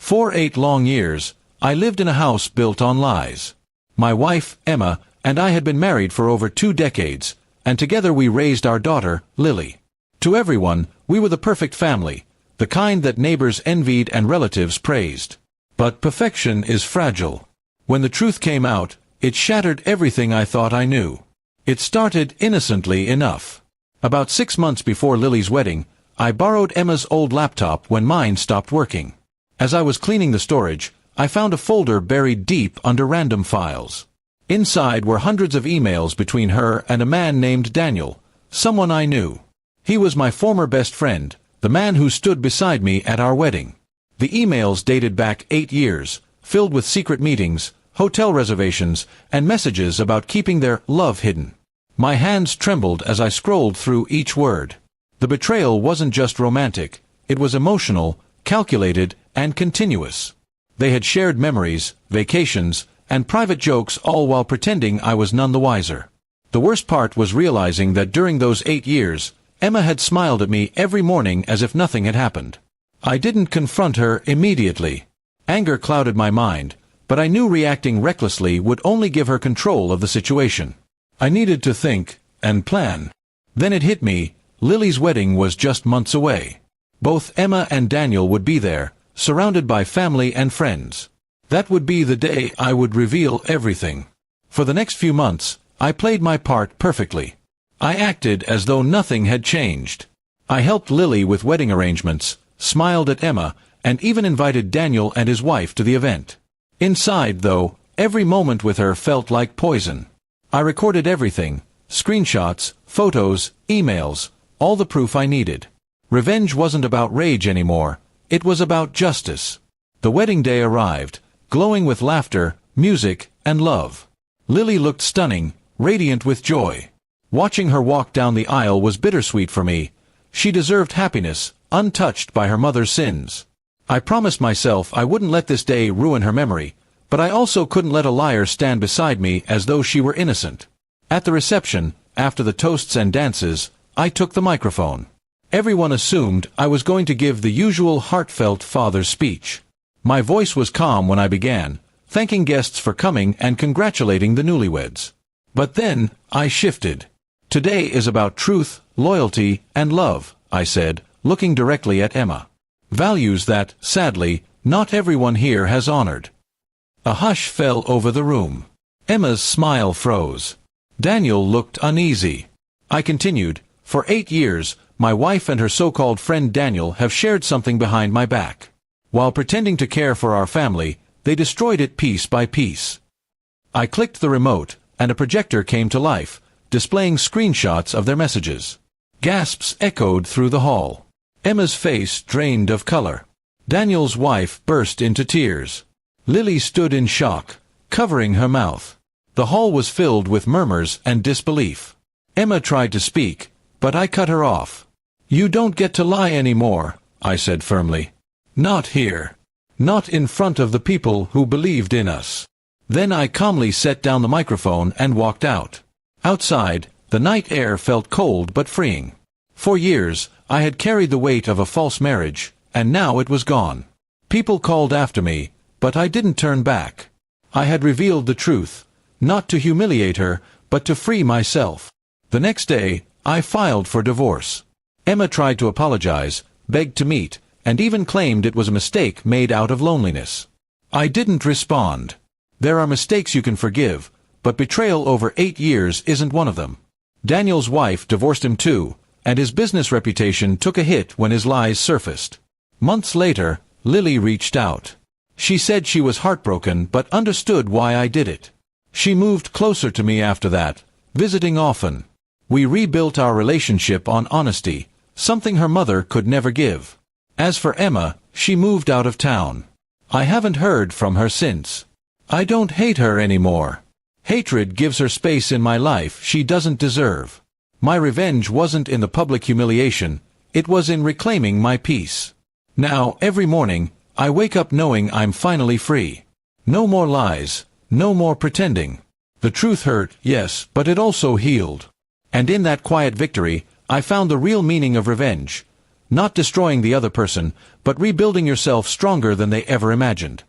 For 8 long years, I lived in a house built on lies. My wife, Emma, and I had been married for over 2 decades, and together we raised our daughter, Lily. To everyone, we were the perfect family, the kind that neighbors envied and relatives praised. But perfection is fragile. When the truth came out, it shattered everything I thought I knew. It started innocently enough. About 6 months before Lily's wedding, I borrowed Emma's old laptop when mine stopped working. As I was cleaning the storage, I found a folder buried deep under random files. Inside were hundreds of emails between her and a man named Daniel, someone I knew. He was my former best friend, the man who stood beside me at our wedding. The emails dated back 8 years, filled with secret meetings, hotel reservations, and messages about keeping their love hidden. My hands trembled as I scrolled through each word. The betrayal wasn't just romantic, it was emotional, calculated, and continuous. They had shared memories, vacations, and private jokes, all while pretending I was none the wiser. The worst part was realizing that during those 8 years, Emma had smiled at me every morning as if nothing had happened. I didn't confront her immediately. Anger clouded my mind, but I knew reacting recklessly would only give her control of the situation. I needed to think and plan. Then it hit me, Lily's wedding was just months away. Both Emma and Daniel would be there, surrounded by family and friends. That would be the day I would reveal everything. For the next few months, I played my part perfectly. I acted as though nothing had changed. I helped Lily with wedding arrangements, smiled at Emma, and even invited Daniel and his wife to the event. Inside, though, every moment with her felt like poison. I recorded everything, screenshots, photos, emails, all the proof I needed. Revenge wasn't about rage anymore, it was about justice. The wedding day arrived, glowing with laughter, music, and love. Lily looked stunning, radiant with joy. Watching her walk down the aisle was bittersweet for me. She deserved happiness, untouched by her mother's sins. I promised myself I wouldn't let this day ruin her memory, but I also couldn't let a liar stand beside me as though she were innocent. At the reception, after the toasts and dances, I took the microphone. Everyone assumed I was going to give the usual heartfelt father's speech. My voice was calm when I began, thanking guests for coming and congratulating the newlyweds. But then, I shifted. Today is about truth, loyalty, and love, I said, looking directly at Emma. Values that, sadly, not everyone here has honored. A hush fell over the room. Emma's smile froze. Daniel looked uneasy. I continued, for 8 years, my wife and her so-called friend Daniel have shared something behind my back. While pretending to care for our family, they destroyed it piece by piece. I clicked the remote, and a projector came to life, displaying screenshots of their messages. Gasps echoed through the hall. Emma's face drained of color. Daniel's wife burst into tears. Lily stood in shock, covering her mouth. The hall was filled with murmurs and disbelief. Emma tried to speak, but I cut her off. "You don't get to lie anymore," I said firmly. "Not here. Not in front of the people who believed in us." Then I calmly set down the microphone and walked out. Outside, the night air felt cold but freeing. For years, I had carried the weight of a false marriage, and now it was gone. People called after me, but I didn't turn back. I had revealed the truth, not to humiliate her, but to free myself. The next day, I filed for divorce. Emma tried to apologize, begged to meet, and even claimed it was a mistake made out of loneliness. I didn't respond. There are mistakes you can forgive, but betrayal over 8 years isn't one of them. Daniel's wife divorced him too, and his business reputation took a hit when his lies surfaced. Months later, Lily reached out. She said she was heartbroken but understood why I did it. She moved closer to me after that, visiting often. We rebuilt our relationship on honesty, something her mother could never give. As for Emma, she moved out of town. I haven't heard from her since. I don't hate her anymore. Hatred gives her space in my life she doesn't deserve. My revenge wasn't in the public humiliation, it was in reclaiming my peace. Now, every morning, I wake up knowing I'm finally free. No more lies, no more pretending. The truth hurt, yes, but it also healed. And in that quiet victory, I found the real meaning of revenge. not destroying the other person, but rebuilding yourself stronger than they ever imagined.